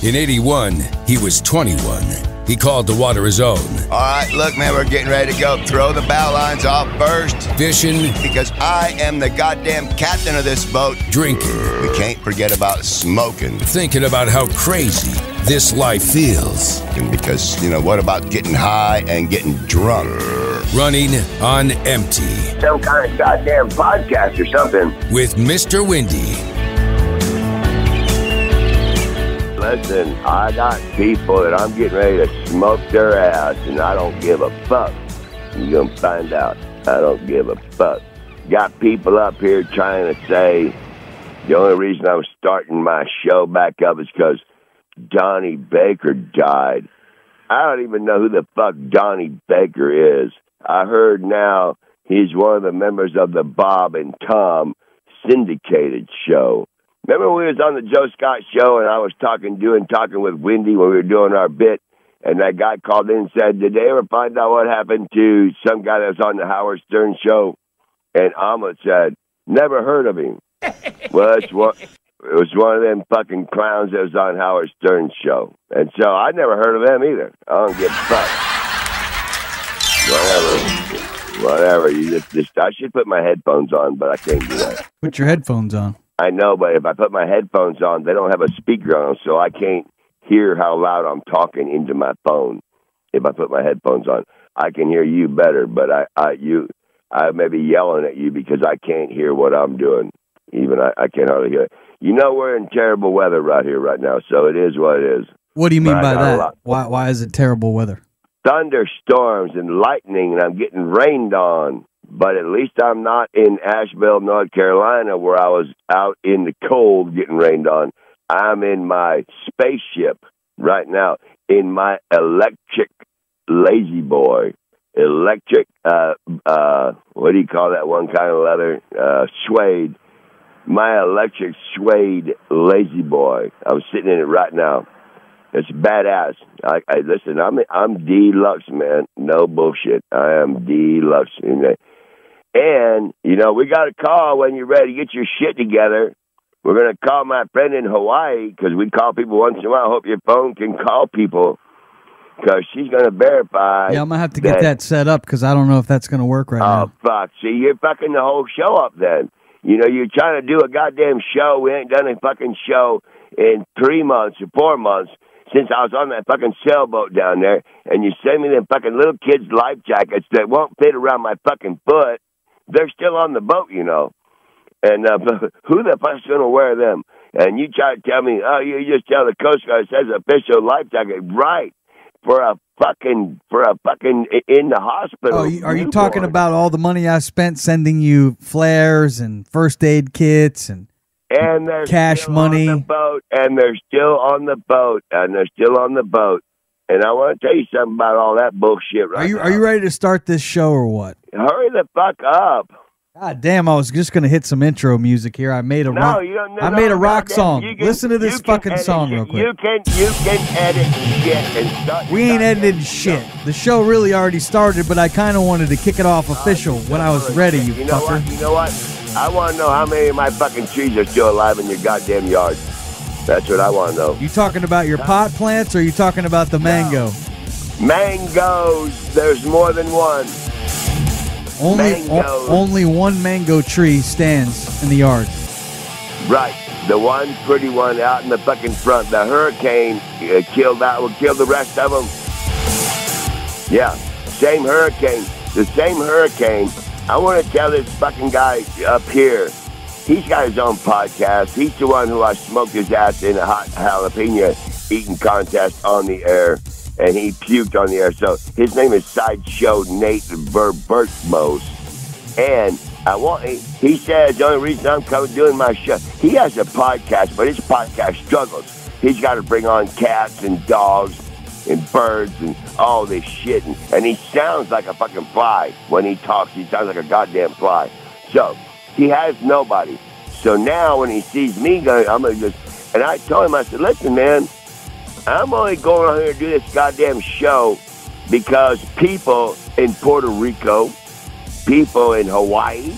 In 81, he was 21. He called the water his own. All right, look, man, we're getting ready to go. Throw the bow lines off first. Fishing. Because I am the goddamn captain of this boat. Drinking. We can't forget about smoking. Thinking about how crazy this life feels. Because, what about getting high and getting drunk? Running on empty. Some kind of goddamn podcast or something. With Mr. Windy. Listen, I got people that I'm getting ready to smoke their ass, and I don't give a fuck. You're going to find out. I don't give a fuck. Got people up here trying to say the only reason I'm starting my show back up is because Donnie Baker died. I don't even know who the fuck Donnie Baker is. I heard now he's one of the members of the Bob and Tom syndicated show. Remember when we was on the Joe Scott show and I was talking with Wendy when we were doing our bit, and that guy called in and said, did they ever find out what happened to some guy that was on the Howard Stern show? And Ahmed said, never heard of him. Well, it was one of them fucking clowns that was on Howard Stern's show. And so I never heard of them either. I don't give a fuck. Whatever. You just I should put my headphones on, but I can't do that. Put your headphones on. I know, but if I put my headphones on, they don't have a speaker on them, so I can't hear how loud I'm talking into my phone. If I put my headphones on, I can hear you better, but I may be yelling at you because I can't hear what I'm doing. Even I can't hardly hear it. We're in terrible weather right here right now, so it is what it is. What do you mean by that? Why is it terrible weather? Thunderstorms and lightning, and I'm getting rained on. But at least I'm not in Asheville, North Carolina, where I was out in the cold getting rained on. I'm in my spaceship right now, in my electric lazy boy. Electric, what do you call that one kind of leather? Suede. My electric suede lazy boy. I'm sitting in it right now. It's badass. Listen, I'm deluxe, man. No bullshit. I am deluxe. And, we got a call when you're ready to get your shit together. We're going to call my friend in Hawaii, because we call people once in a while. I hope your phone can call people, because she's going to verify. Yeah, I'm going to have to get that set up, because I don't know if that's going to work right now. Oh, fuck. See, you're fucking the whole show up then. You're trying to do a goddamn show. We ain't done a fucking show in 3 months or 4 months since I was on that fucking sailboat down there, and you send me them fucking little kids' life jackets that won't fit around my fucking foot. They're still on the boat, And who the fuck's going to wear them? And you try to tell me, you just tell the Coast Guard it says official life jacket. Right. For a fucking in the hospital. Oh, are you talking about all the money I spent sending you flares and first aid kits and they're cash money? On the boat, and they're still on the boat, And I want to tell you something about all that bullshit right now. Are you ready to start this show or what? Hurry the fuck up. God damn, I was just going to hit some intro music here. I made a rock song. Listen to this fucking song real quick. You can edit shit and start. We ain't edited shit. The show really already started, but I kind of wanted to kick it off official when I was ready, you fucker. You know what? I want to know how many of my fucking trees are still alive in your goddamn yard. That's what I want to know. You talking about your pot plants, or are you talking about the mango? Mangoes. There's more than one. Only one mango tree stands in the yard. Right. The one pretty one out in the fucking front. The hurricane killed the rest of them. Yeah. Same hurricane. The same hurricane. I want to tell this fucking guy up here. He's got his own podcast. He's the one who I smoked his ass in a hot jalapeno eating contest on the air, and he puked on the air. So his name is Sideshow Nate Bertmos. And he says the only reason I'm coming doing my show, he has a podcast, but his podcast struggles. He's got to bring on cats and dogs and birds and all this shit. And he sounds like a fucking fly when he talks. He sounds like a goddamn fly. So he has nobody. So now when he sees me going, I'm going to just, and I told him, I said, listen, man, I'm only going on here to do this goddamn show because people in Puerto Rico, people in Hawaii,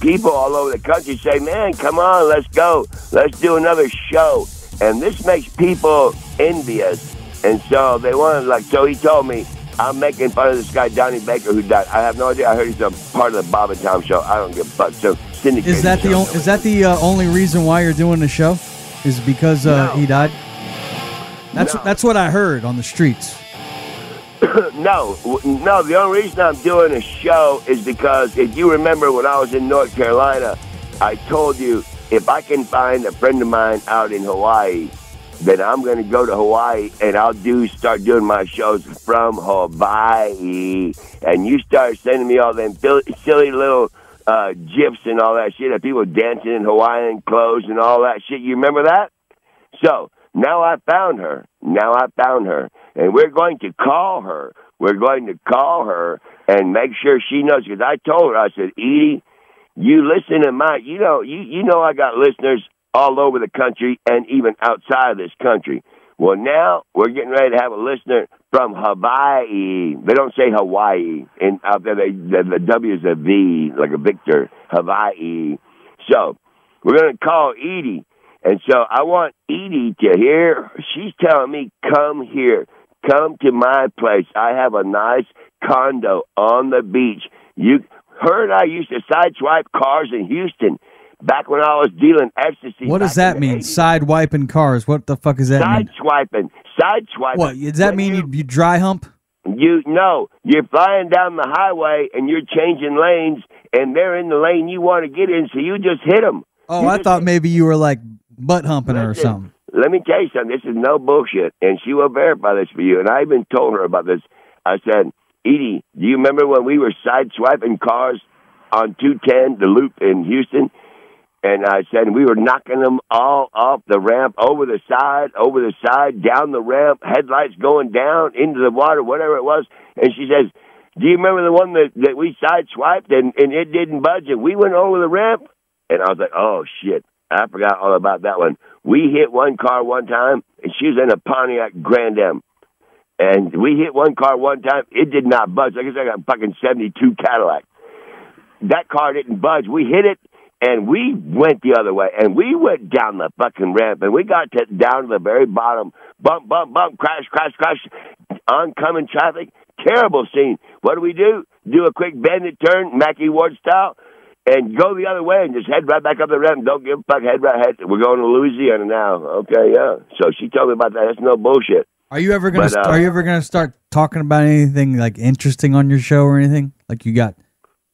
people all over the country say, man, come on, let's go. Let's do another show. And this makes people envious. And so they want to, so he told me, I'm making fun of this guy, Donnie Baker, who died. I have no idea. I heard he's a part of the Bob and Tom show. I don't give a fuck. So, is that the only reason why you're doing the show? Is because he died? That's what I heard on the streets. No. The only reason I'm doing a show is because if you remember when I was in North Carolina, I told you if I can find a friend of mine out in Hawaii, then I'm going to go to Hawaii and I'll start doing my shows from Hawaii. And you start sending me all them silly little gifs and all that shit of people dancing in Hawaiian clothes and all that shit. You remember that? So now I found her. And we're going to call her. We're going to call her and make sure she knows. Because I told her, I said, Edie, you listen to my, you know I got listeners all over the country and even outside of this country. Well, now we're getting ready to have a listener from Hawaii. They don't say Hawaii. And out there, the W is a V, like a Victor. Hawaii. So we're going to call Edie. And so I want Edie to hear. She's telling me, come here. Come to my place. I have a nice condo on the beach. Her and I used to sideswipe cars in Houston back when I was dealing ecstasy. What does that mean? Sidewiping cars. What the fuck does that mean? Sideswiping. What, does that mean you dry hump? No. You're flying down the highway and you're changing lanes and they're in the lane you want to get in, so you just hit them. Oh, I thought maybe you were like butt humping her or something. Let me tell you something. This is no bullshit, and she will verify this for you. And I even told her about this. I said, Edie, do you remember when we were sideswiping cars on 210, the loop in Houston? And I said, we were knocking them all off the ramp, over the side, down the ramp, headlights going down into the water, whatever it was. And she says, do you remember the one that we sideswiped and it didn't budge and we went over the ramp? And I was like, oh, shit. I forgot all about that one. We hit one car one time, and she was in a Pontiac Grand Am. And we hit one car one time. It did not budge. Like I said, I got a fucking 72 Cadillac. That car didn't budge. We hit it, and we went the other way. And we went down the fucking ramp, and we got down to the very bottom. Bump, bump, bump, crash, crash, crash. Oncoming traffic. Terrible scene. What do? Do a quick bend and turn, Mackie Ward style. And go the other way and just head right back up the ramp. Don't give a fuck. Head right ahead. We're going to Louisiana now. Okay, yeah. So she told me about that. That's no bullshit. Are you ever gonna start talking about anything like interesting on your show or anything? Like you got?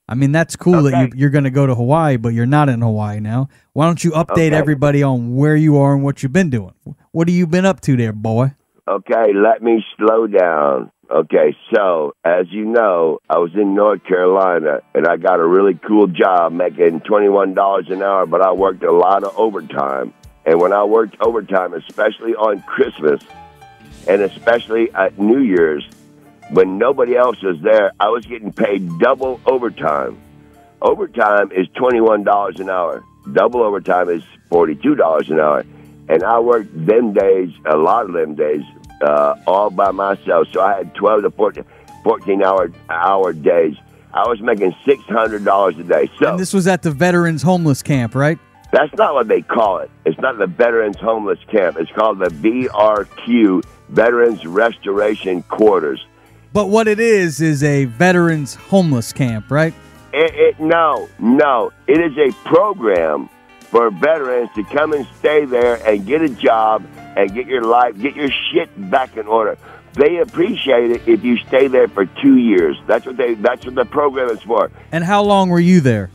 I mean, that's cool that you're gonna go to Hawaii, but you're not in Hawaii now. Why don't you update everybody on where you are and what you've been doing? What have you been up to there, boy? Okay, let me slow down. Okay, so, as you know, I was in North Carolina, and I got a really cool job making $21 an hour, but I worked a lot of overtime. And when I worked overtime, especially on Christmas, and especially at New Year's, when nobody else was there, I was getting paid double overtime. Overtime is $21 an hour. Double overtime is $42 an hour. And I worked them days, a lot of them days, all by myself. So I had 12 to 14 hour days. I was making $600 a day. So, and this was at the Veterans Homeless Camp, right? That's not what they call it. It's not the Veterans Homeless Camp. It's called the VRQ, Veterans Restoration Quarters. But what it is a Veterans Homeless Camp, right? No. It is a program for veterans to come and stay there and get a job and get your shit back in order. They appreciate it if you stay there for 2 years. That's what the program is for. And how long were you there?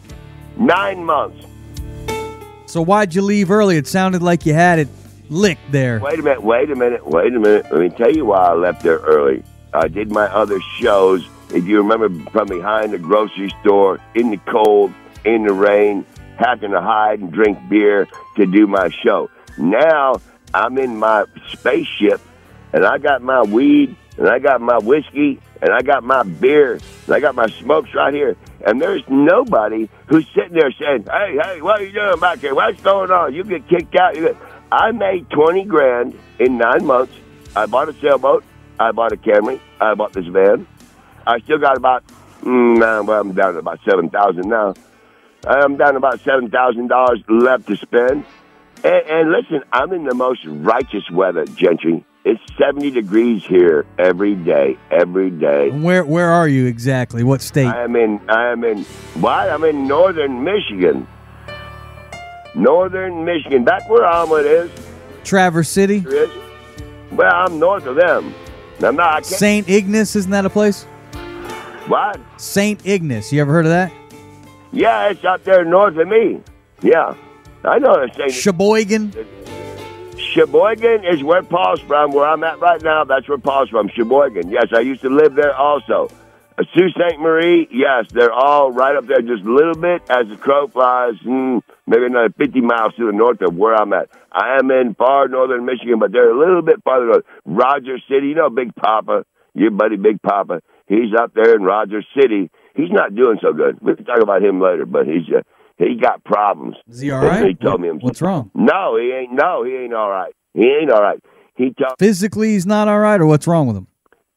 9 months. So why'd you leave early? It sounded like you had it licked there. Wait a minute. Let me tell you why I left there early. I did my other shows, if you remember, from behind the grocery store, in the cold, in the rain, having to hide and drink beer to do my show. Now I'm in my spaceship, and I got my weed, and I got my whiskey, and I got my beer, and I got my smokes right here. And there's nobody who's sitting there saying, hey, what are you doing back here? What's going on? You get kicked out. I made $20,000 in 9 months. I bought a sailboat. I bought a Camry. I bought this van. I still got about, I'm down to about $7,000 now. I'm down to about $7,000 left to spend. And listen, I'm in the most righteous weather, Gentry. It's 70 degrees here every day. And where are you exactly? What state? I'm in northern Michigan. Northern Michigan. Back where Almond is. Traverse City? Well, I'm north of them. I'm not. St. Ignace, isn't that a place? What? St. Ignace. You ever heard of that? Yeah, it's up there north of me. Yeah. I know it's St. Sheboygan? Sheboygan is where Paul's from. Where I'm at right now, that's where Paul's from. Sheboygan. Yes, I used to live there also. Sault Ste. Marie, yes, they're all right up there just a little bit as the crow flies, maybe another 50 miles to the north of where I'm at. I am in far northern Michigan, but they're a little bit farther north. Rogers City, you know Big Papa, your buddy Big Papa. He's up there in Rogers City. He's not doing so good. We can talk about him later, but he got problems. Is he all right? He told me what's wrong? No, he ain't all right. He ain't all right. Physically, he's not all right, or what's wrong with him?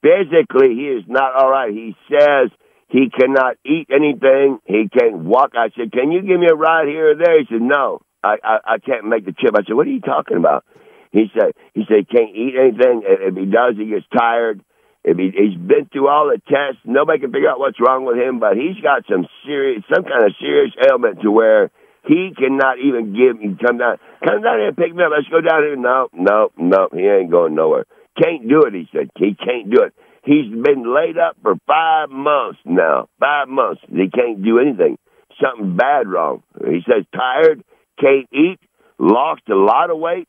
Physically, he is not all right. He says he cannot eat anything. He can't walk. I said, can you give me a ride here or there? He said, no, I can't make the trip. I said, what are you talking about? He said he can't eat anything. If he does, he gets tired. He's been through all the tests. Nobody can figure out what's wrong with him, but he's got some kind of serious ailment to where he cannot even come down here and pick me up. Let's go down here. No, he ain't going nowhere. Can't do it, he said. He can't do it. He's been laid up for 5 months now. 5 months. He can't do anything. Something bad wrong. He says tired, can't eat, lost a lot of weight.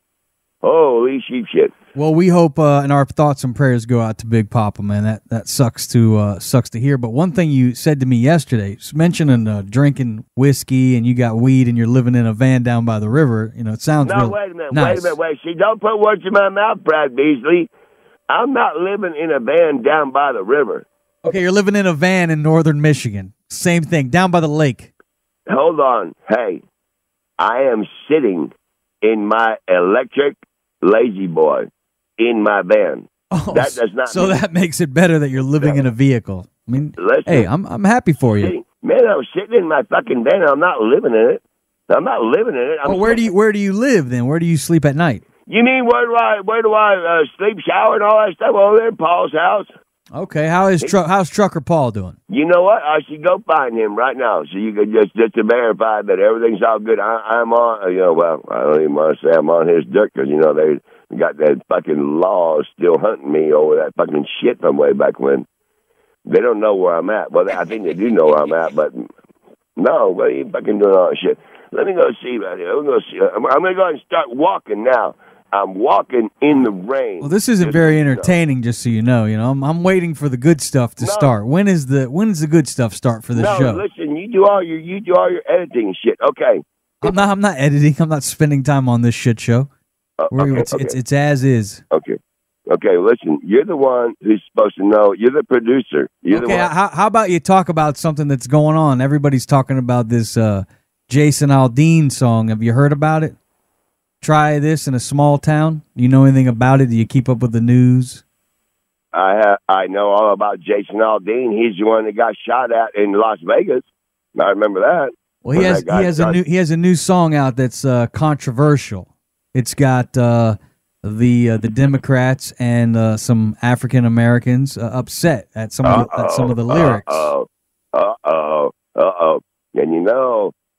Holy sheep shit. Well, we hope and our thoughts and prayers go out to Big Papa, man. That sucks to hear. But one thing you said to me yesterday, mentioning drinking whiskey and you got weed and you're living in a van down by the river. You know, it sounds real wait a minute. Nice. See, don't put words in my mouth, Brad Beasley. I'm not living in a van down by the river. Okay, you're living in a van in northern Michigan. Same thing, down by the lake. Hold on. Hey, I am sitting in my electric lazy boy in my van. Oh, that does not. So that makes it better that you're living in a vehicle. I mean, listen, hey, I'm happy for you. Man, I'm sitting in my fucking van. I'm not living in it. Well, where do you live then? Where do you sleep at night? You mean where do I sleep, shower, and all that stuff over there in Paul's house? Okay, how's Trucker Paul doing? You know what? I should go find him right now, so you can just to verify that everything's all good. I'm on. Well, I don't even want to say I'm on his dick because they got that fucking law still hunting me over that fucking shit from way back when. They don't know where I'm at. Well, I think they do know where I'm at, but no, what are you fucking doing all that shit? Let me go see about here. I'm going to go ahead and start walking now. I'm walking in the rain. Well, this isn't very entertaining, just so you know. I'm waiting for the good stuff to start. When is the good stuff start for this show? No, listen, you do all your editing and shit. Okay. I'm not editing. I'm not spending time on this shit show. Okay. It's as is. Okay. Okay, listen, you're the one who's supposed to know. You're the producer. How about you talk about something that's going on? Everybody's talking about this Jason Aldean song. Have you heard about it? Try this in a small town. Do you know anything about it? Do you keep up with the news? I know all about Jason Aldean. He's the one that got shot at in Las Vegas. I remember that. Well, he has a new song out that's controversial. It's got the Democrats and some African Americans upset at some of the lyrics. And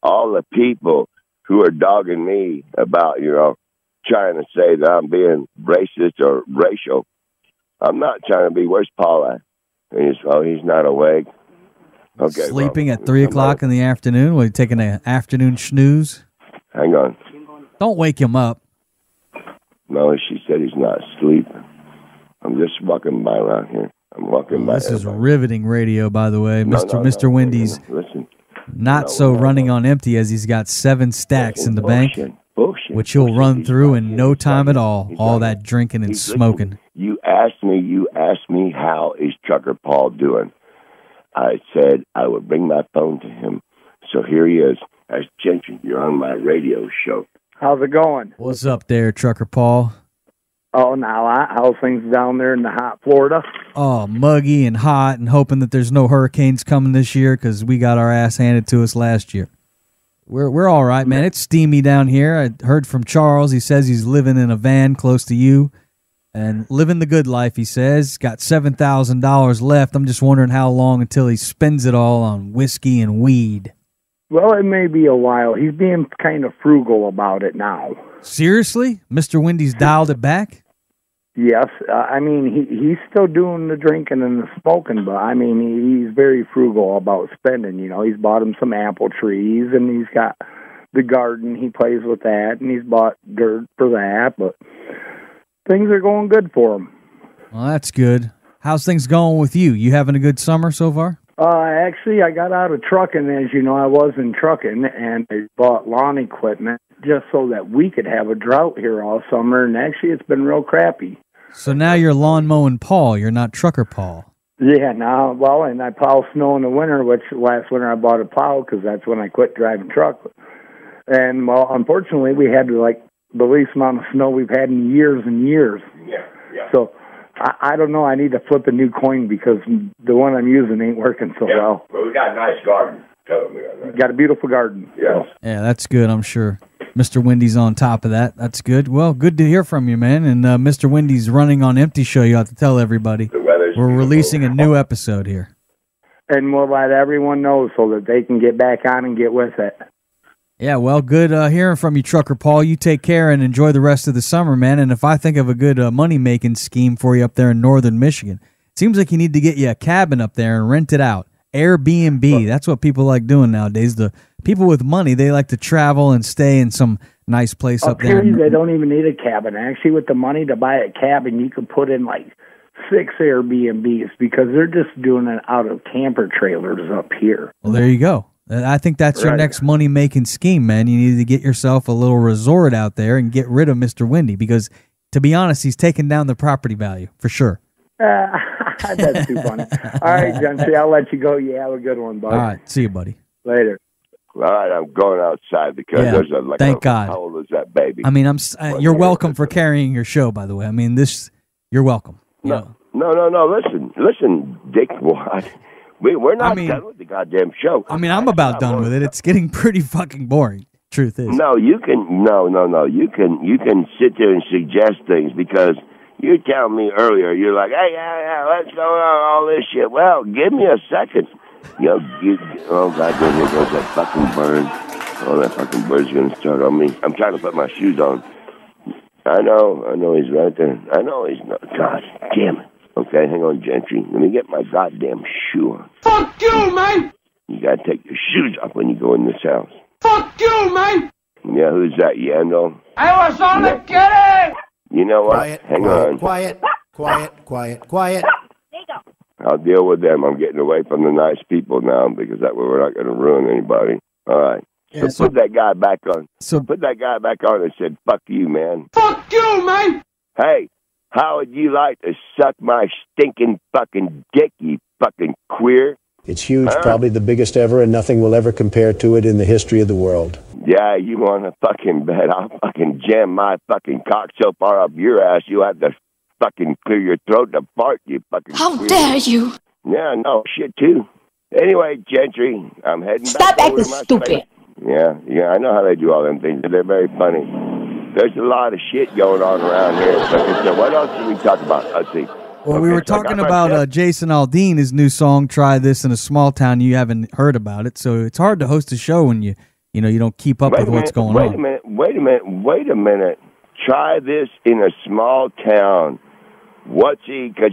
all the people who are dogging me about, trying to say that I'm being racist or racial. I'm not trying to be. Where's Paul at? He's not awake. Okay. Sleeping at 3 o'clock in the afternoon? While you taking an afternoon snooze? Hang on. Don't wake him up. No, she said he's not asleep. I'm just walking by around here. I'm walking by. This is riveting radio, by the way. Mr. Wendy's listen. Running on empty as he's got 7 stacks in the bank, which he'll run through in no time at all. All that drinking and smoking. You asked me how is Trucker Paul doing? I said I would bring my phone to him. So here he is. As Gentry, you're on my radio show. How's it going? What's up there, Trucker Paul? Oh, now, how's things down there in the hot Florida? Oh, muggy and hot, and hoping that there's no hurricanes coming this year because we got our ass handed to us last year. We're all right, man. It's steamy down here. I heard from Charles. He says he's living in a van close to you and living the good life, he says. Got $7,000 left. I'm just wondering how long until he spends it all on whiskey and weed. Well, it may be a while. He's being kind of frugal about it now. Seriously? Mr. Wendy's dialed it back? Yes. I mean, he's still doing the drinking and the smoking, but, I mean, he's very frugal about spending. You know, he's bought him some apple trees, and he's got the garden. He plays with that, and he's bought dirt for that, but things are going good for him. Well, that's good. How's things going with you? You having a good summer so far? Actually, I got out of trucking. As you know, I was in trucking, and I bought lawn equipment just so that we could have a drought here all summer, and actually it's been real crappy. So now you're lawn mowing Paul. You're not trucker Paul. Yeah, now, well, and I plow snow in the winter, which last winter I bought a plow because that's when I quit driving truck. And, well, unfortunately, we had, like, the least amount of snow we've had in years and years. Yeah. So I don't know. I need to flip a new coin because the one I'm using ain't working so well. But we got a nice garden. Got a beautiful garden. Yes. Yeah, that's good, I'm sure. Mr. Wendy's on top of that. That's good. Well, good to hear from you, man. And Mr. Wendy's running on empty show. You have to tell everybody. We're releasing a new episode here. And we'll let everyone know so that they can get back on and get with it. Yeah, well, good hearing from you, Trucker Paul. You take care and enjoy the rest of the summer, man. And if I think of a good money-making scheme for you up there in northern Michigan, it seems like you need to get you a cabin up there and rent it out. Airbnb, that's what people like doing nowadays. The people with money, they like to travel and stay in some nice place up there. They don't even need a cabin. Actually, with the money to buy a cabin, you could put in like 6 Airbnbs because they're just doing it out of camper trailers up here. Well, there you go. I think that's your next money-making scheme, man. You need to get yourself a little resort out there and get rid of Mr. Wendy because, to be honest, he's taking down the property value for sure. That's too funny. All right, Gentry, I'll let you go. You have a good one, bud. All right, see you, buddy. Later. All right, I'm going outside because there's a thank God. How old is that baby? I mean, you're welcome for carrying your show, by the way. I mean, you're welcome. No. Listen, Dick. What? We're not done with the goddamn show. I mean, I'm about done with it. It's getting pretty fucking boring. Truth is. No, you can. You can sit there and suggest things because you tell me earlier. You're like, hey, let's go on all this shit. Well, give me a second. Oh goddamn, here goes that fucking bird. Oh, that fucking bird's gonna start on me. I'm trying to put my shoes on. I know he's right there. I know he's not. God damn it. Okay, hang on, Gentry. Let me get my goddamn shoe on. Fuck you, man! You gotta take your shoes off when you go in this house. Fuck you, man! Yeah, who's that, Yandel? I was only kidding! You know what? Hang on. Quiet. I'll deal with them. I'm getting away from the nice people now because that way we're not going to ruin anybody. All right. Yeah, so put that guy back on. Put that guy back on and said, fuck you, man. Fuck you, man! Hey, how would you like to suck my stinking fucking dick, you fucking queer? It's huge, probably the biggest ever, and nothing will ever compare to it in the history of the world. Yeah, you want to fucking bet I'll fucking jam my fucking cock so far up your ass you have to fucking clear your throat to fart, you fucking How queer. dare you? Yeah, no, shit, too. Anyway, Gentry, I'm heading Stop back over acting to my stupid. space. Yeah, I know how they do all them things. They're very funny. There's a lot of shit going on around here. So what else did we talk about? Let's see. Well, we were talking about Jason Aldean, his new song, Try This in a Small Town. You haven't heard about it, so it's hard to host a show when you don't keep up with what's going on. Wait a minute. Try This in a Small Town. What's he? Because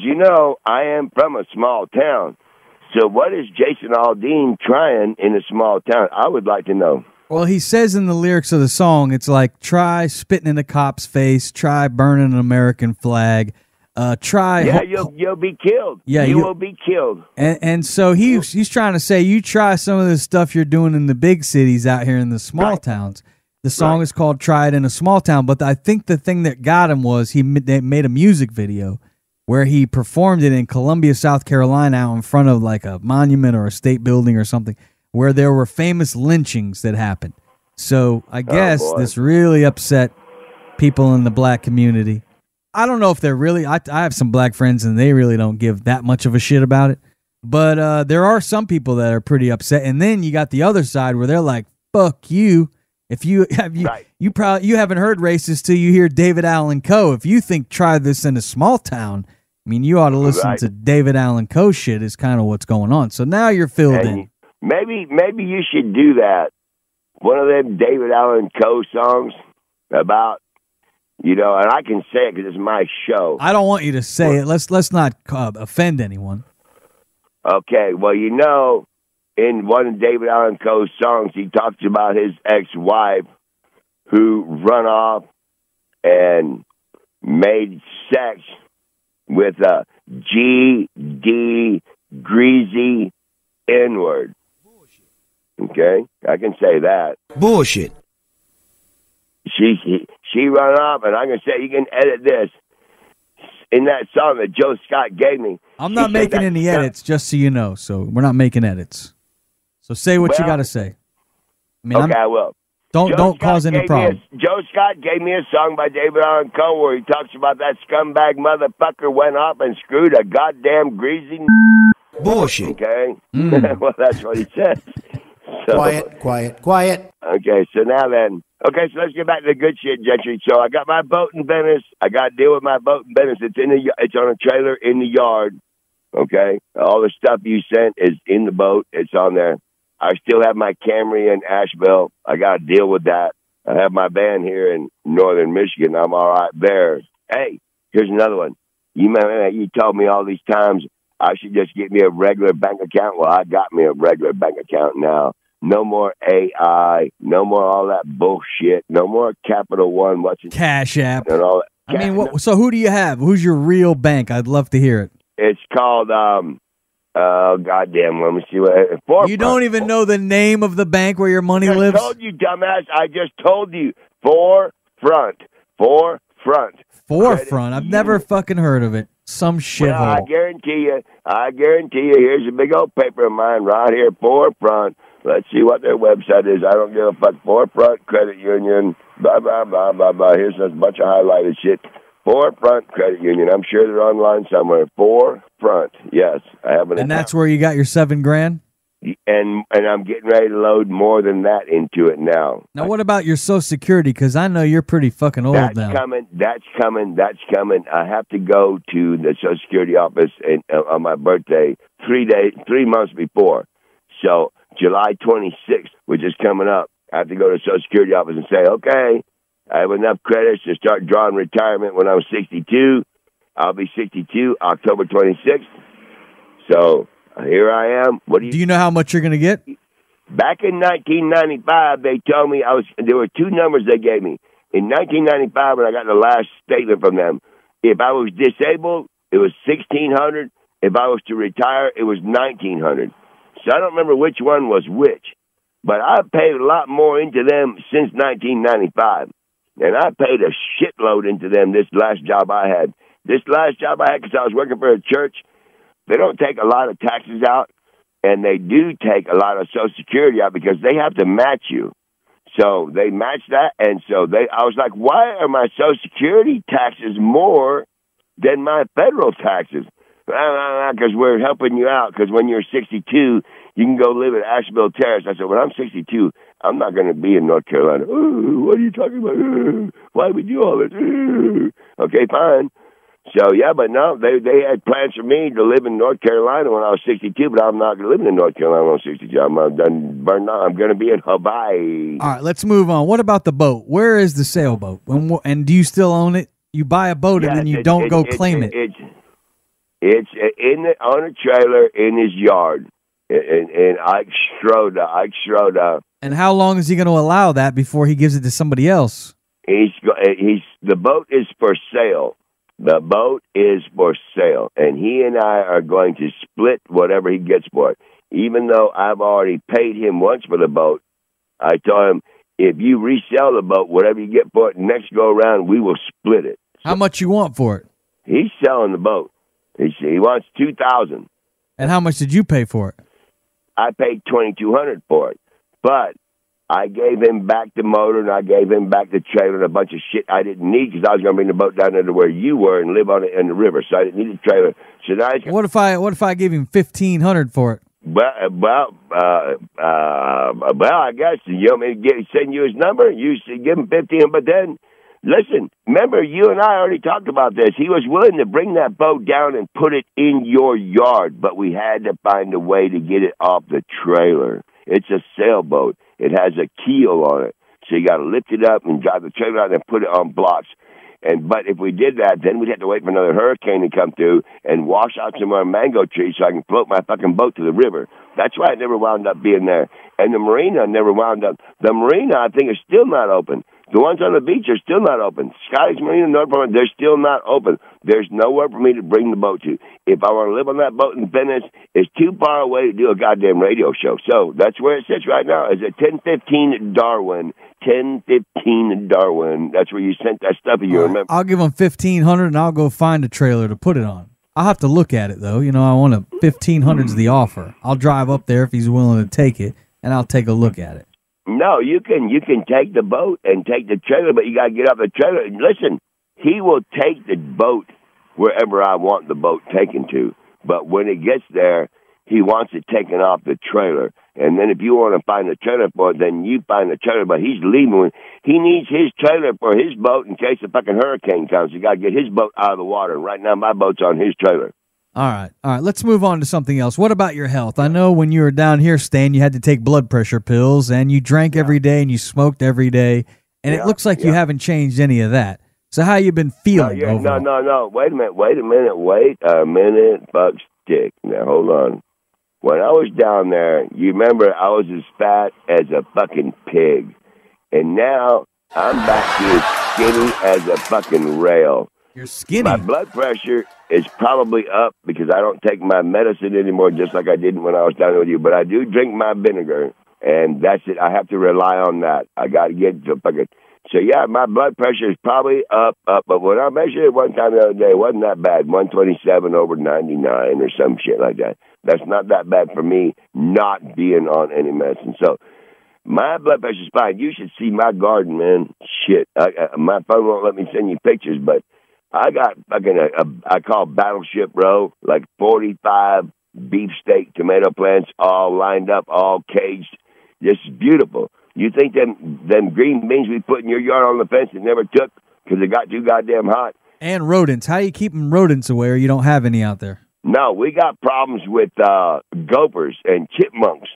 I am from a small town. So what is Jason Aldean trying in a small town? I would like to know. Well, he says in the lyrics of the song, it's like, try spitting in a cop's face, try burning an American flag, try... Yeah, you'll be killed. Yeah, you will be killed. And so he's trying to say, you try some of the stuff you're doing in the big cities out here in the small towns. The song is called Try It in a Small Town, but I think the thing that got him was they made a music video where he performed it in Columbia, South Carolina, out in front of like a monument or a state building or something, where there were famous lynchings that happened. So I guess this really upset people in the black community. I don't know if they're really... I have some black friends, and they really don't give that much of a shit about it. But there are some people that are pretty upset. And then you got the other side where they're like, fuck you. If you have you haven't heard racist till you hear David Allen Coe. If you think try this in a small town, I mean, you ought to listen to David Allen Coe shit is kind of what's going on. So now you're filled in. Maybe you should do that. One of them David Allen Coe songs about, and I can say it because it's my show. I don't want you to say it. Let's not offend anyone. Okay, well, in one of David Allen Coe's songs, he talks about his ex-wife who run off and made sex with a GD greasy N-word. Okay, I can say that. Bullshit. She run off, and I'm gonna say you can edit this in that song that Joe Scott gave me. I'm not making any edits, just so you know. So we're not making edits. So say what you got to say. I mean, I will. Don't cause any problem. Joe Scott gave me a song by David Allen Coe where he talks about that scumbag motherfucker went off and screwed a goddamn greasy. Bullshit. Okay, well that's what he says. So, Quiet. Okay, so now then. Okay, so let's get back to the good shit, Gentry. So I got my boat in Venice. I got to deal with my boat in Venice. It's on a trailer in the yard. Okay, all the stuff you sent is in the boat. It's on there. I still have my Camry in Asheville. I got to deal with that. I have my van here in northern Michigan. I'm all right there. Hey, here's another one. You told me all these times I should just get me a regular bank account. Well, I got me a regular bank account now. No more AI. No more all that bullshit. No more Capital One. Cash App. And all that. I mean, so who do you have? Who's your real bank? I'd love to hear it. It's called, goddamn, let me see what. Forefront. You don't even know the name of the bank where your money lives? I told you, dumbass. I just told you. Forefront. Forefront? I've never fucking heard of it. Some shithole. Well, I guarantee you, here's a big old paper of mine right here, Forefront. Let's see what their website is. I don't give a fuck. Forefront Credit Union, blah, blah, blah, blah, blah. Here's a bunch of highlighted shit. Forefront Credit Union. I'm sure they're online somewhere. Forefront. Yes, I have an account. And that's where you got your $7,000? And I'm getting ready to load more than that into it now. Now, what about your Social Security? Because I know you're pretty fucking old now. That's coming. I have to go to the Social Security office on my birthday 3 months before. So July 26th, which is coming up, I have to go to the Social Security office and say, okay, I have enough credits to start drawing retirement when I'm 62. I'll be 62 October 26th. So here I am. Do you know how much you're going to get? Back in 1995, they told me there were two numbers they gave me. In 1995, when I got the last statement from them, if I was disabled, it was $1,600. If I was to retire, it was $1,900. So I don't remember which one was which. But I paid a lot more into them since 1995. And I paid a shitload into them this last job I had. This last job I had, because I was working for a church, they don't take a lot of taxes out, and they do take a lot of Social Security out because they have to match you. So they match that, and so I was like, why are my Social Security taxes more than my federal taxes? Because we're helping you out, because when you're 62, you can go live at Asheville Terrace. I said, when I'm 62, I'm not going to be in North Carolina. Ooh, what are you talking about? Ooh, why would you do all this? Ooh. Okay, fine. So, yeah, but no, they had plans for me to live in North Carolina when I was 62, but I'm not living in North Carolina when I'm 62. I'm done burned out. I'm going to be in Hawaii. All right, let's move on. What about the boat? Where is the sailboat? And do you still own it? You buy a boat and then you don't go claim it. It's on a trailer in his yard in Ike Schroeder. And how long is he going to allow that before he gives it to somebody else? The boat is for sale. The boat is for sale, and he and I are going to split whatever he gets for it. Even though I've already paid him once for the boat, I told him, if you resell the boat, whatever you get for it, next go around, we will split it. How much you want for it? He's selling the boat. He wants $2,000. And how much did you pay for it? I paid $2,200 for it, but I gave him back the motor, and I gave him back the trailer and a bunch of shit I didn't need because I was going to bring the boat down there to where you were and live on it in the river, so I didn't need a trailer. So now what if I gave him $1,500 for it? I guess you want me to send you his number. You give him 15, but then listen. Remember, you and I already talked about this. He was willing to bring that boat down and put it in your yard, but we had to find a way to get it off the trailer. It's a sailboat. It has a keel on it, so you got to lift it up and drive the trailer out and put it on blocks. But if we did that, then we'd have to wait for another hurricane to come through and wash out some of our mango trees so I can float my fucking boat to the river. That's why it never wound up being there. And the marina never wound up. The marina, I think, is still not open. The ones on the beach are still not open. Scotty's Marina, North Point, they're still not open. There's nowhere for me to bring the boat to. If I want to live on that boat in Venice, it's too far away to do a goddamn radio show. So that's where it sits right now. It's at 1015 Darwin. 1015 Darwin. That's where you sent that stuff, if you remember. I'll give him 1,500 and I'll go find a trailer to put it on. I'll have to look at it, though. You know, I want 1,500's the offer. I'll drive up there if he's willing to take it, and I'll take a look at it. No, you can take the boat and take the trailer, but you got to get off the trailer. And listen, he will take the boat wherever I want the boat taken to. But when it gets there, he wants it taken off the trailer. And then if you want to find a trailer for it, then you find the trailer. But he's leaving. He needs his trailer for his boat in case a fucking hurricane comes. You got to get his boat out of the water. Right now, my boat's on his trailer. All right. Let's move on to something else. What about your health? I know when you were down here staying, you had to take blood pressure pills, and you drank every day, and you smoked every day, and it looks like you haven't changed any of that. So how you been feeling? No. Wait a minute, fuck stick. Now, hold on. When I was down there, you remember I was as fat as a fucking pig, and now I'm back to as skinny as a fucking rail. You're skinny. My blood pressure is probably up because I don't take my medicine anymore, just like I didn't when I was down there with you. But I do drink my vinegar, and that's it. I have to rely on that. I got to get to fucking. So yeah, my blood pressure is probably up. But when I measured it one time the other day, it wasn't that bad. 127/99 or some shit like that. That's not that bad for me not being on any medicine. So my blood pressure's fine. You should see my garden, man. Shit, my phone won't let me send you pictures, but I got fucking I call Battleship Row, like 45 beefsteak tomato plants all lined up, all caged. Just beautiful. You think them green beans we put in your yard on the fence that never took because it got too goddamn hot? And rodents. How you keeping rodents away, or you don't have any out there? No, we got problems with gophers and chipmunks.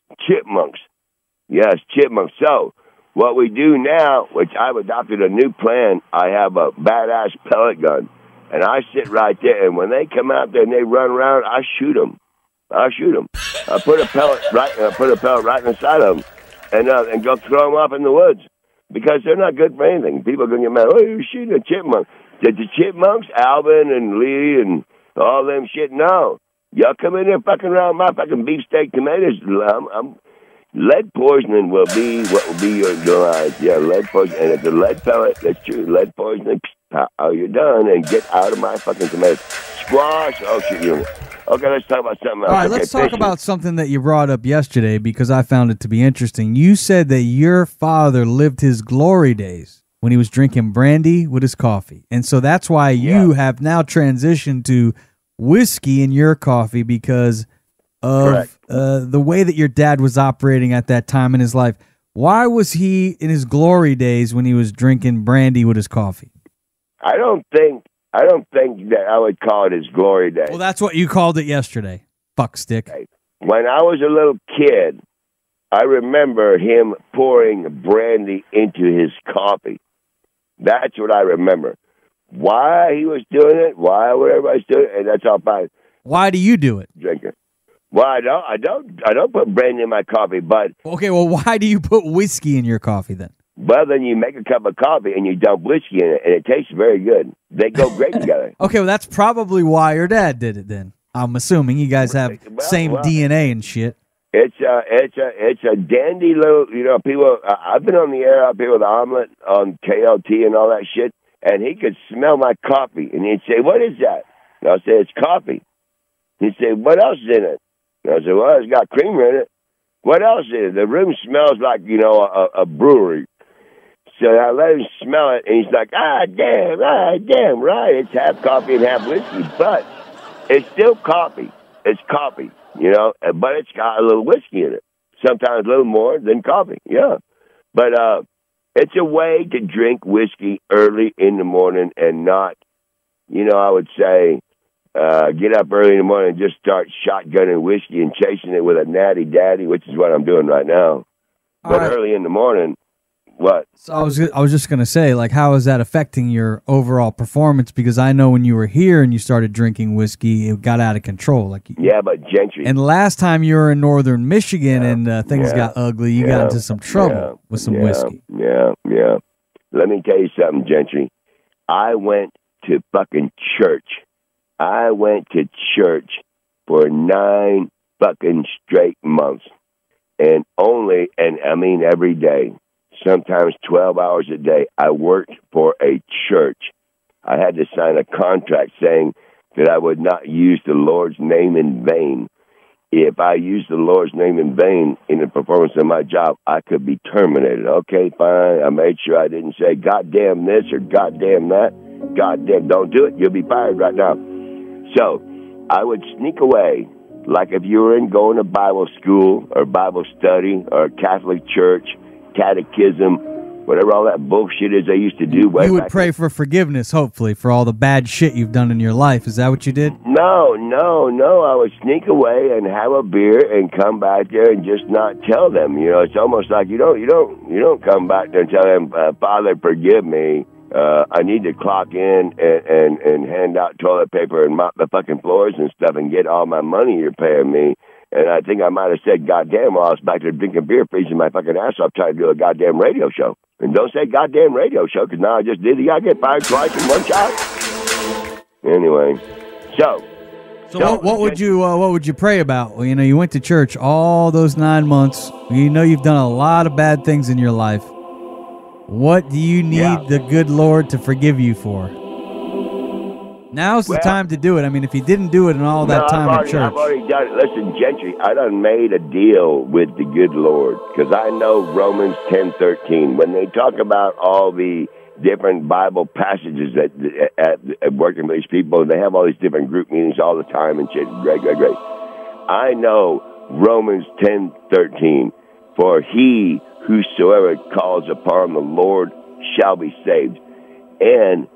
Yes, chipmunks. So what we do now, which I've adopted a new plan, I have a badass pellet gun, and I sit right there, and when they come out there and they run around, I shoot them. I put a pellet right inside of them, and go throw them off in the woods because they're not good for anything. People are going to get mad. Oh, you're shooting a chipmunk. The chipmunks, Alvin and Lee and all them shit. No, y'all come in there fucking around my fucking beefsteak tomatoes. Lead poisoning will be what will be your demise. Yeah, lead poisoning. And it's a lead pellet. That's true. Lead poisoning. Oh, you're done. And get out of my fucking tomatoes. Squash. Oh, shit. Okay, let's talk about something else. All right, let's talk about something that you brought up yesterday because I found it to be interesting. You said that your father lived his glory days when he was drinking brandy with his coffee. And so that's why you have now transitioned to whiskey in your coffee because of the way that your dad was operating at that time in his life. Why was he in his glory days when he was drinking brandy with his coffee? I don't think that I would call it his glory days. Well, that's what you called it yesterday. Fuck stick. When I was a little kid, I remember him pouring brandy into his coffee. That's what I remember. Why he was doing it, what everybody's doing it, and that's all fine. Why do you do it? Drinking. Well, I don't put brandy in my coffee, but okay. Well, why do you put whiskey in your coffee then? Well, then you make a cup of coffee and you dump whiskey in it, and it tastes very good. They go great together. Okay, well, that's probably why your dad did it then. I'm assuming you guys have same DNA and shit. It's a dandy little, people. I've been on the air up here with Omelet on KLT and all that shit, and he could smell my coffee, and he'd say, "What is that?" And I'll say, "It's coffee." He'd say, "What else is in it?" And I said, "Well, it's got creamer in it." "What else is it?" "The room smells like, a brewery." So I let him smell it, and he's like, damn, right. It's half coffee and half whiskey, but it's still coffee. It's coffee. you know, but it's got a little whiskey in it. Sometimes a little more than coffee, yeah. But it's a way to drink whiskey early in the morning and not, you know, I would say, get up early in the morning and just start shotgunning whiskey and chasing it with a natty daddy, which is what I'm doing right now. But early in the morning, what? So I was just gonna say, like, how is that affecting your overall performance? Because I know when you were here and you started drinking whiskey, it got out of control. Like, yeah, but Gentry. And last time you were in northern Michigan and things got ugly, you got into some trouble with some whiskey. Yeah. Let me tell you something, Gentry. I went to fucking church. I went to church for 9 fucking straight months. And I mean every day, sometimes 12 hours a day, I worked for a church. I had to sign a contract saying that I would not use the Lord's name in vain. If I used the Lord's name in vain in the performance of my job, I could be terminated. Okay, fine. I made sure I didn't say, God damn this or God damn that. God damn, don't do it. You'll be fired right now. So I would sneak away, like if you were going to Bible school or Bible study or Catholic church, catechism, whatever all that bullshit is they used to do. You would pray for forgiveness, hopefully, for all the bad shit you've done in your life. Is that what you did? No. I would sneak away and have a beer and come back there and just not tell them. You know, it's almost like you don't come back there and tell them, Father, forgive me. I need to clock in and hand out toilet paper and mop the fucking floors and stuff and get all my money you're paying me. And I think I might have said goddamn while I was back there drinking beer, freezing my fucking ass off trying to do a goddamn radio show. And don't say goddamn radio show, because now I just did. You got to get fired twice in one shot. Anyway, so what would you pray about? Well, you know, you went to church all those 9 months. You know you've done a lot of bad things in your life. What do you need the good Lord to forgive you for? Now's the time to do it. I mean, if he didn't do it in all that time at church. I've already done it. Listen, Gentry, I done made a deal with the good Lord, because I know Romans 10:13. When they talk about all the different Bible passages at working with these people, they have all these different group meetings all the time and shit. Great. I know Romans 10:13. For he whosoever calls upon the Lord shall be saved. And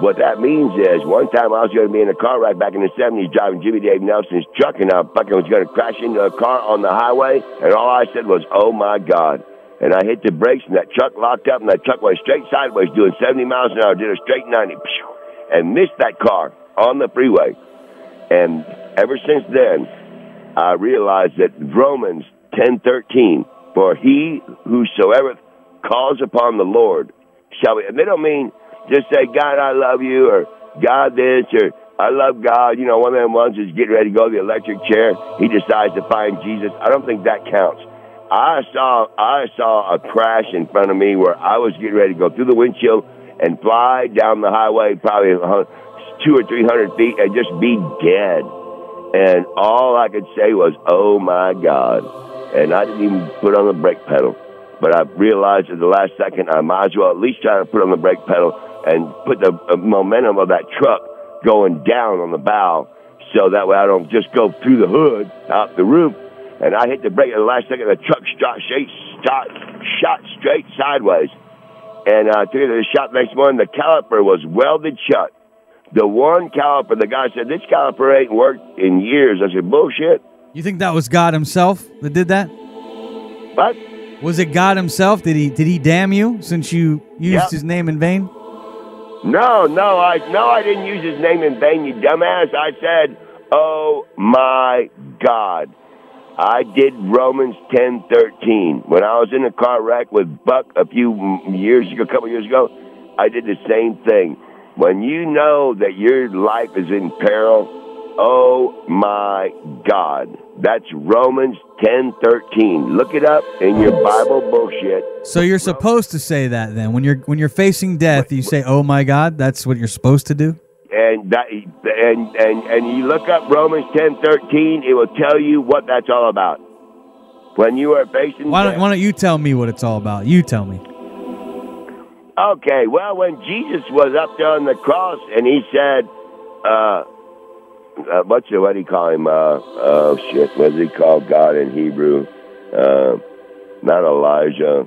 what that means is, one time I was going to be in a car ride back in the 70s driving Jimmy Dave Nelson's truck, and I fucking was going to crash into a car on the highway, and all I said was, oh my God. And I hit the brakes, and that truck locked up, and that truck went straight sideways doing 70 miles an hour, did a straight 90, and missed that car on the freeway. And ever since then, I realized that Romans 10:13, for he whosoever calls upon the Lord shall be. And they don't mean just say, God, I love you, or God this, or I love God. You know, one of them ones is getting ready to go to the electric chair. He decides to find Jesus. I don't think that counts. I saw a crash in front of me where I was getting ready to go through the windshield and fly down the highway probably 200 or 300 feet and just be dead. And all I could say was, oh, my God. And I didn't even put on the brake pedal. But I realized at the last second I might as well at least try to put on the brake pedal and put the momentum of that truck going down on the bow, so that way I don't just go through the hood, out the roof. And I hit the brake at the last second. The truck shot straight sideways. And I took it to the shop next morning. The caliper was welded shut. The one caliper, the guy said, this caliper ain't worked in years. I said, bullshit. You think that was God himself that did that? What? Was it God himself? Did he damn you since you used his name in vain? No, I didn't use his name in vain, you dumbass. I said, oh my God. I did Romans 10:13. When I was in a car wreck with Buck a couple years ago, I did the same thing. When you know that your life is in peril, oh my God. That's Romans 10:13. Look it up in your Bible bullshit. So you're supposed to say that then. When you're facing death, you say, oh my God, that's what you're supposed to do? And you look up Romans 10:13, it will tell you what that's all about. When you are facing why don't you tell me what it's all about? You tell me. Okay, well, when Jesus was up there on the cross and he said, what do you call him? Oh shit, what does he call God in Hebrew? Not Elijah,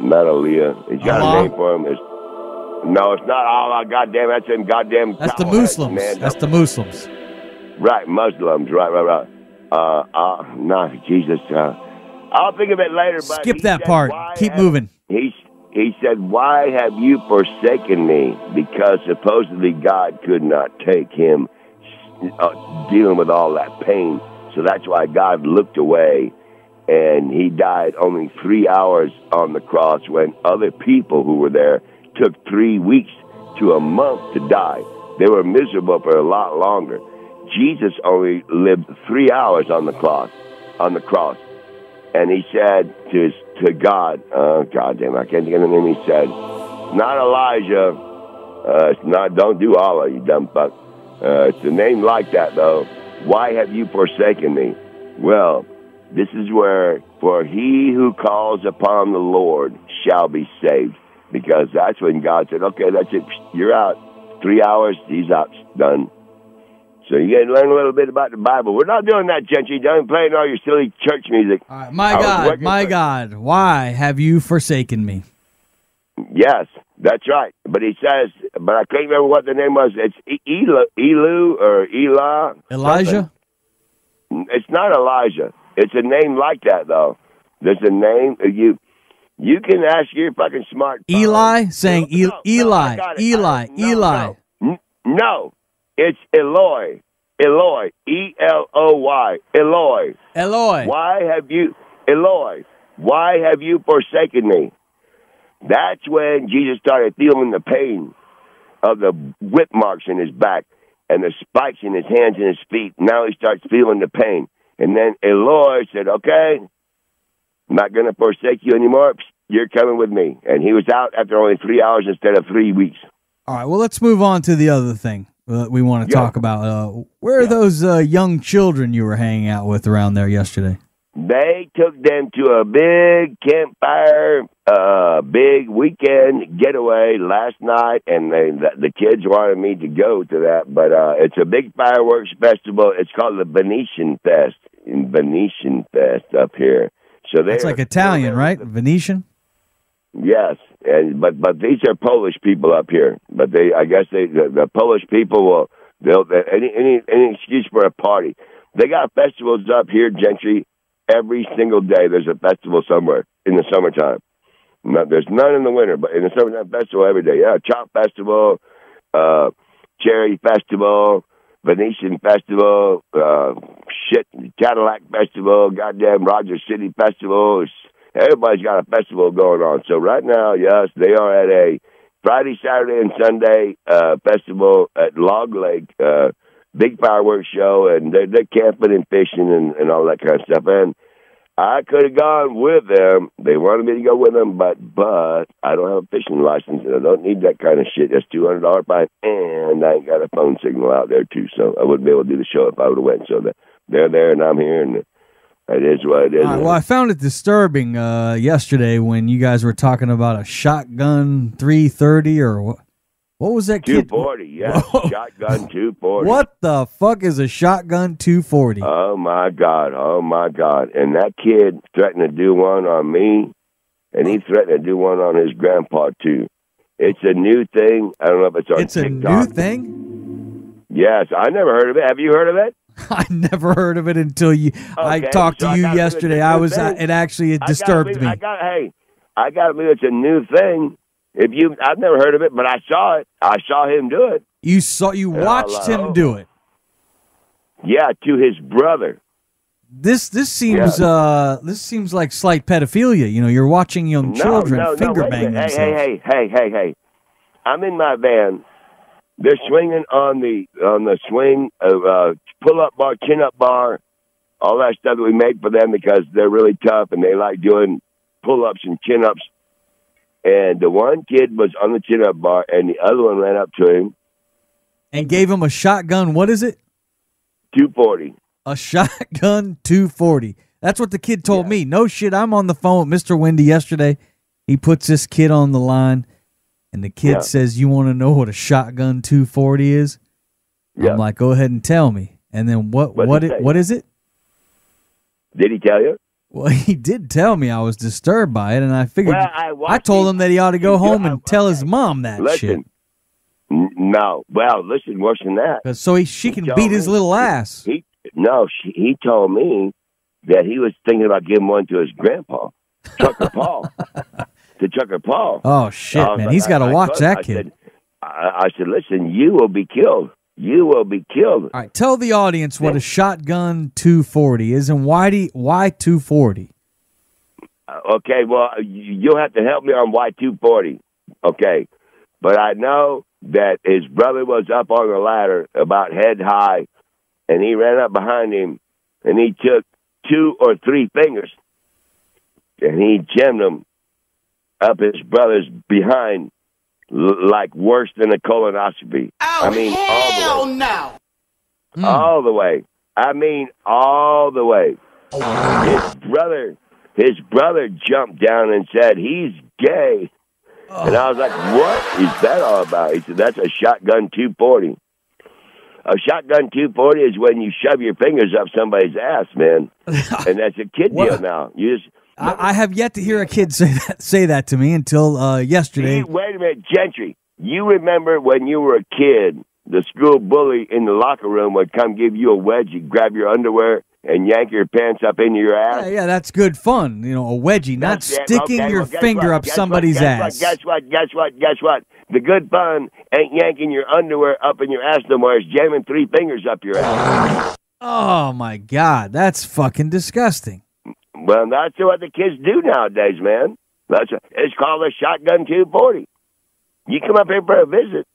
not Aaliyah. He's got Allah? a name for him. No, it's not Allah. Goddamn, that's him. Goddamn. That's the Muslims. Man. That's the Muslims. Right, Muslims. Right. No, Jesus. I'll think of it later. But skip that part. Keep moving. He said, "Why have you forsaken me?" Because supposedly God could not take him dealing with all that pain. So that's why God looked away, and he died only 3 hours on the cross when other people who were there took 3 weeks to a month to die. They were miserable for a lot longer. Jesus only lived 3 hours on the cross, and he said to God, God damn, I can't think of the name. He said, "Not Elijah, it's not. Don't do Allah, you dumb fuck. It's a name like that though. Why have you forsaken me?" Well, this is where, for he who calls upon the Lord shall be saved, because that's when God said, "Okay, that's it. You're out. 3 hours. He's out. Done." So you got to learn a little bit about the Bible. We're not doing that, Gentry. Don't play all your silly church music. All right, my God, why have you forsaken me? Yes, that's right. But he says, but I can't remember what the name was. It's Elu or Elah. Elijah? Something. It's not Elijah. It's a name like that, though. There's a name. You can ask your fucking smart. Eli? Saying Eli. No. It's Eloi. Eloi. Eloi. Eloi. Eloi. Why have you forsaken me? That's when Jesus started feeling the pain of the whip marks in his back and the spikes in his hands and his feet. Now he starts feeling the pain. And then Eloi said, "Okay, I'm not going to forsake you anymore. You're coming with me." And he was out after only 3 hours instead of 3 weeks. All right, well, let's move on to the other thing we want to talk about. Where are those young children you were hanging out with around there yesterday? They took them to a big campfire, big weekend getaway last night, and the kids wanted me to go to that. But it's a big fireworks festival. It's called the Venetian Fest up here. So it's like Italian, right? Venetian. Yes, but these are Polish people up here. But I guess the Polish people they'll any excuse for a party. They got festivals up here, Gentry. Every single day there's a festival somewhere in the summertime. There's none in the winter, but in the summertime festival every day. Yeah, Chop Festival, Cherry Festival, Venetian Festival, Cadillac Festival, goddamn Rogers City Festival. Everybody's got a festival going on. So right now, yes, they are at a Friday, Saturday, and Sunday festival at Log Lake, big fireworks show, and they're camping and fishing and all that kind of stuff. And I could have gone with them. They wanted me to go with them, but I don't have a fishing license, and I don't need that kind of shit. That's $200 fine, and I ain't got a phone signal out there, too, so I wouldn't be able to do the show if I would have went. So they're there, and I'm here, and it is what it is. Well, I found it disturbing yesterday when you guys were talking about a shotgun 330 or what? What was that? 240, yeah. Shotgun 240. What the fuck is a shotgun 240? Oh, my God. And that kid threatened to do one on me, and he threatened to do one on his grandpa, too. It's a new thing. I don't know if it's on TikTok. It's a new thing? Yes. I never heard of it. Have you heard of it? I never heard of it until you. Okay, I talked to you yesterday. It disturbed me. I got to believe it's a new thing. I've never heard of it, but I saw it. I saw him do it. You watched him do it. Yeah, to his brother. This seems like slight pedophilia. You know, you're watching young children finger bang themselves. Hey! I'm in my van. They're swinging on the swing of pull-up bar, chin-up bar, all that stuff that we make for them because they're really tough and they like doing pull-ups and chin-ups. And the one kid was on the chin-up bar, and the other one ran up to him. And gave him a shotgun, what is it? 240. A shotgun 240. That's what the kid told me. No shit, I'm on the phone with Mr. Wendy yesterday. He puts this kid on the line, and the kid says, "You want to know what a shotgun 240 is?" Yeah. I'm like, go ahead and tell me. And then what is it? Did he tell you? Well, he did tell me. I was disturbed by it, and I figured I told him him that he ought to go home and tell his mom that shit. No. Well, listen, worse than that. So she can beat his little ass. He told me that he was thinking about giving one to his grandpa, Chucker Paul. To Chucker Paul. Oh, shit, man. Like, he's got to watch that kid. I said, listen, you will be killed. You will be killed. All right, tell the audience what a shotgun 240 is and why 240. Okay, well, you'll have to help me on why 240. Okay, but I know that his brother was up on the ladder about head high, and he ran up behind him, and he took 2 or 3 fingers, and he jammed them up his brother's behind, like worse than a colonoscopy. Oh, I mean, hell no. All the way. I mean, all the way. His brother jumped down and said, he's gay. And I was like, what is that all about? He said, that's a shotgun 240. A shotgun 240 is when you shove your fingers up somebody's ass, man. And that's a kid deal now. You just... I have yet to hear a kid say that to me until yesterday. Wait a minute, Gentry. You remember when you were a kid, the school bully in the locker room would come give you a wedgie, grab your underwear, and yank your pants up into your ass? Yeah, that's good fun. You know, a wedgie, not sticking your finger up somebody's ass. Guess what? The good fun ain't yanking your underwear up in your ass no more. It's jamming 3 fingers up your ass. Oh, my God. That's fucking disgusting. Well, that's what the kids do nowadays, man. It's called a shotgun 240. You come up here for a visit,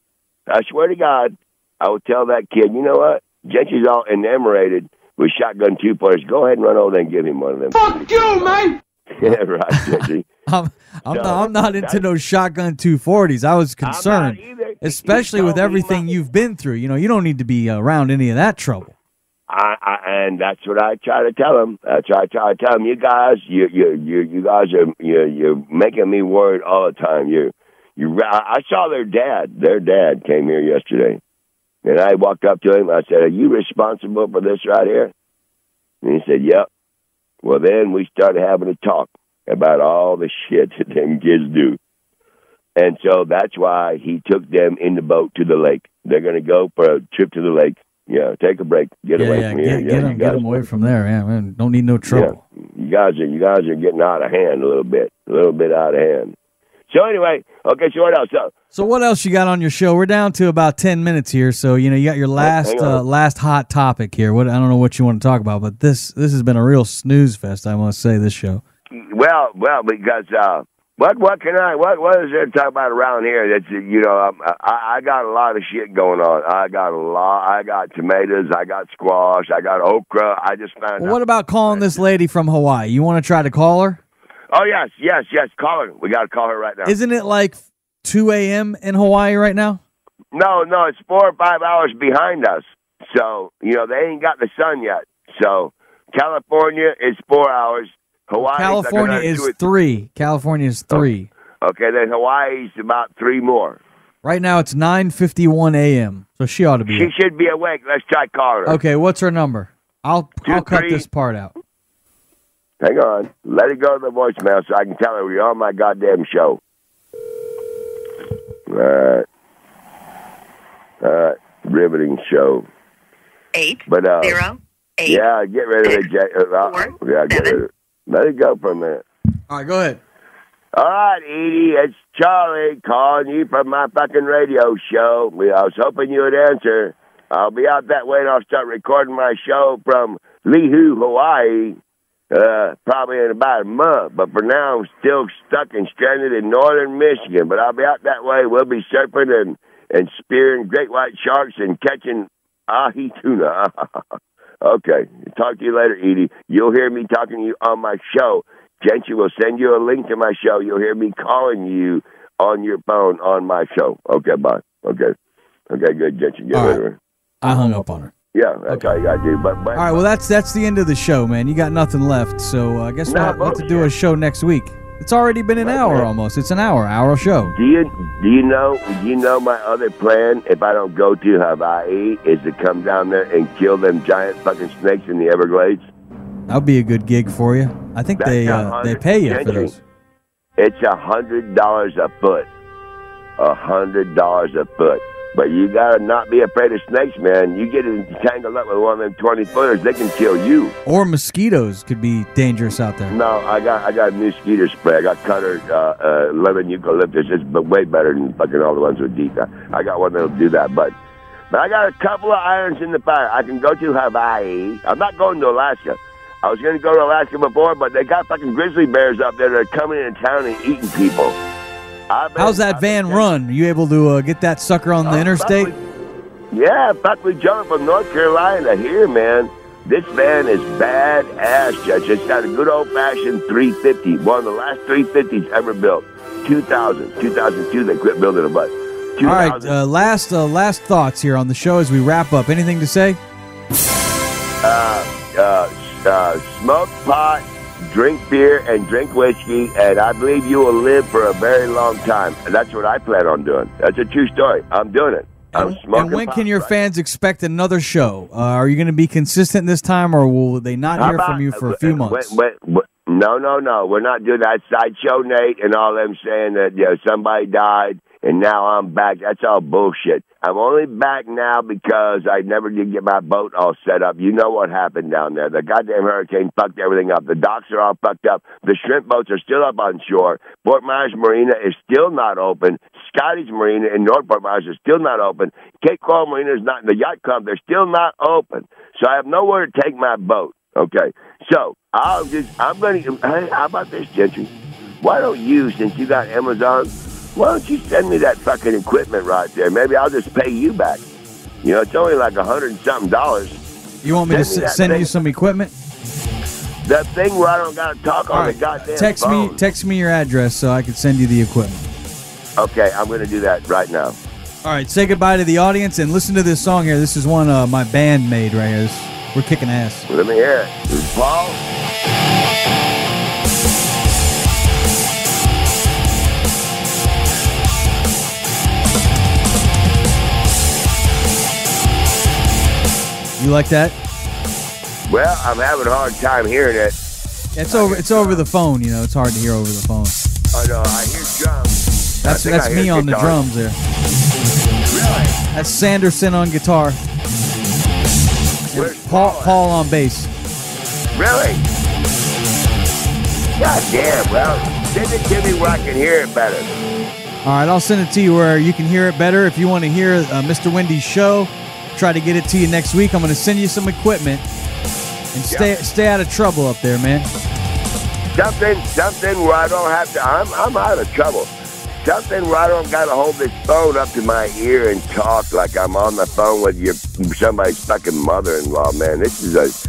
I swear to God, I will tell that kid, you know what? Gentry's all enamored with shotgun 240s. Go ahead and run over there and give him one of them. Fuck you, man! Yeah, right, Gentry. I'm not into those shotgun 240s. I was concerned, especially with everything you've been through. You know, you don't need to be around any of that trouble. And that's what I try to tell him. That's what I try to tell him. You guys, you guys you're making me worried all the time. I saw their dad. Their dad came here yesterday, and I walked up to him. I said, "Are you responsible for this right here?" And he said, "Yep." Well, then we started having a talk about all the shit that them kids do, and so that's why he took them in the boat to the lake. They're going to go for a trip to the lake. Yeah, take a break. Get away from here. Get them away from there. Yeah, man, don't need no trouble. Yeah. You guys are getting out of hand a little bit out of hand. So anyway, okay. So what else? So what else you got on your show? We're down to about 10 minutes here. So you got your last hot topic here. I don't know what you want to talk about, but this has been a real snooze fest. I must say, this show. Well, because what is there to talk about around here? That's I got a lot of shit going on. I got tomatoes. I got squash. I got okra. I just found. What about calling this lady from Hawaii? You want to try to call her? Oh yes. Call her. We got to call her right now. Isn't it like 2 a.m. in Hawaii right now? No, it's 4 or 5 hours behind us. So they ain't got the sun yet. So California is 4 hours. Hawaii. California is 3. California is 3. Okay, then Hawaii's about 3 more. Right now it's 9:51 a.m. So she ought to be. She should be awake. Let's try calling her. Okay, what's her number? I'll cut this part out. Hang on. Let it go to the voicemail so I can tell her you're on my goddamn show. All right. Riveting show. 8 but 0 8. Yeah, get rid of it. 4 Get rid of it. Let it go for a minute. All right, go ahead. All right, Edie, it's Charlie calling you from my fucking radio show. I was hoping you would answer. I'll be out that way and I'll start recording my show from Lihu, Hawaii, probably in about a month. But for now, I'm still stuck and stranded in northern Michigan. But I'll be out that way. We'll be surfing and spearing great white sharks and catching ahi tuna. Okay. Talk to you later, Edie. You'll hear me talking to you on my show. Gentry will send you a link to my show. You'll hear me calling you on your phone on my show. Okay, bye. Okay, good, Gentry. Get rid of her. I hung up on her. Yeah, that's all you got to do. But, all right, well, that's the end of the show, man. You got nothing left. So I guess we'll have to do a show next week. It's already been an hour almost. It's an hour show. Do you know my other plan if I don't go to Hawaii is to come down there and kill them giant fucking snakes in the Everglades? That would be a good gig for you. I think they pay you for those. It's $100 a foot. $100 a foot. But you gotta not be afraid of snakes, man. You get entangled up with one of them 20-footers, they can kill you. Or mosquitoes could be dangerous out there. No, I got a mosquito spray. I got Cutter lemon eucalyptus. It's way better than fucking all the ones with deep. I got one that'll do that. But I got a couple of irons in the fire. I can go to Hawaii. I'm not going to Alaska. I was going to go to Alaska before, but they got fucking grizzly bears up there that are coming into town and eating people. How's that van run? Are you able to get that sucker on the interstate? We jumped from North Carolina here, man. This van is bad-ass, Judge. It's got a good old-fashioned 350, one of the last 350s ever built. 2002, they quit building them, but... All right, last thoughts here on the show as we wrap up. Anything to say? Smoke pot, drink beer, and drink whiskey, and I believe you will live for a very long time. And that's what I plan on doing. That's a true story. I'm doing it. I'm smoking. And when can your fans expect another show? Are you going to be consistent this time, or will they not hear from you for a few months? No. We're not doing that. Sideshow Nate and all them saying that somebody died and now I'm back. That's all bullshit. I'm only back now because I never did get my boat all set up. You know what happened down there. The goddamn hurricane fucked everything up. The docks are all fucked up. The shrimp boats are still up on shore. Fort Myers Marina is still not open. Scotty's Marina in North Fort Myers is still not open. Cape Coral Marina is not. The yacht club, they're still not open. So I have nowhere to take my boat. Okay. So hey, how about this, Gentry? Why don't you, since you got Amazon, why don't you send me that fucking equipment right there? Maybe I'll just pay you back. You know, it's only like $100 and something. You want me to send you some equipment? That thing where I don't got to talk on the goddamn phone. Text me your address so I can send you the equipment. Okay, I'm going to do that right now. All right, say goodbye to the audience and listen to this song here. This is one my band made right here. We're kicking ass. Let me hear it. This is Paul. You like that? Well, I'm having a hard time hearing it. It's over the phone, you know. It's hard to hear over the phone. Oh no, I hear drums. That's me on the drums there. Really? That's Sanderson on guitar. Where's Paul on bass. Really? God damn, well, send it to me where I can hear it better. All right, I'll send it to you where you can hear it better. If you want to hear Mr. Wendy's show, try to get it to you next week. I'm going to send you some equipment and stay out of trouble up there, man. Something where I don't have to. I'm out of trouble. Something where I don't got to hold this phone up to my ear and talk like I'm on the phone with somebody's fucking mother-in-law. Man, it's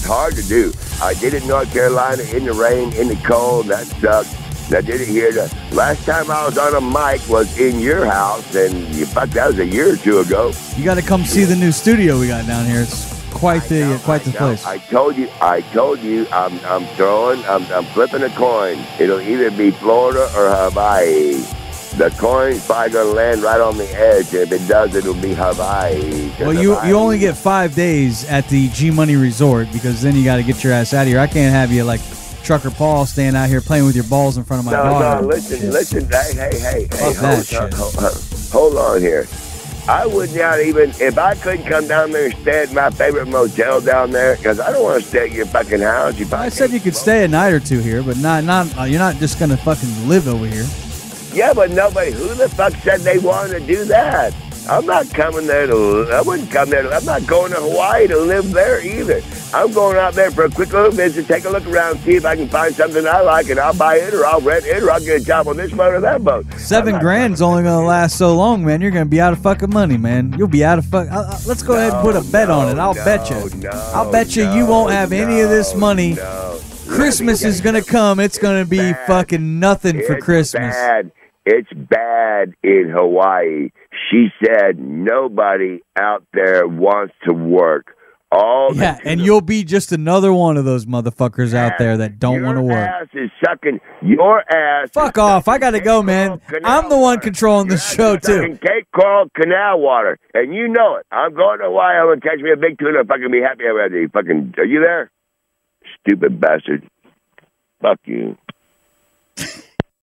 hard to do. I did it in North Carolina in the rain, in the cold. That sucked. I did it here. The last time I was on a mic was in your house, and that was a year or two ago. You got to come see the new studio we got down here. It's quite the place. I told you. I'm flipping a coin. It'll either be Florida or Hawaii. The coin's probably gonna land right on the edge. If it does, it'll be Hawaii. Well, you only get 5 days at the G Money Resort because then you got to get your ass out of here. I can't have you like Trucker Paul staying out here playing with your balls in front of my daughter. No, listen. Hey. Hold on here. I would not even, if I couldn't come down there and stay at my favorite motel down there, because I don't want to stay at your fucking house. I said you could stay a night or two here, but not you're not just going to fucking live over here. Yeah, but nobody, who the fuck said they wanted to do that? I'm not coming there I wouldn't come there. I'm not going to Hawaii to live there either. I'm going out there for a quick little visit, take a look around, see if I can find something I like, and I'll buy it, or I'll rent it, or I'll get a job on this boat or that boat. $7,000's only going to last so long, man. You're going to be out of fucking money, man. You'll be out of let's go ahead and put a bet on it. I'll bet you won't have any of this money. Christmas is going to come. It's going to be fucking nothing for Christmas. It's bad in Hawaii. She said nobody out there wants to work. all Yeah, the and you'll be just another one of those motherfuckers out there that don't want to Your work. ass is sucking. Your ass. Fuck off. I got to go, man. I'm the one controlling the show, too. Cape Coral Canal water, and you know it. I'm going to Hawaii. I'm going to catch me a big tuna. Fucking be happy about it. Fucking, are you there? Stupid bastard. Fuck you.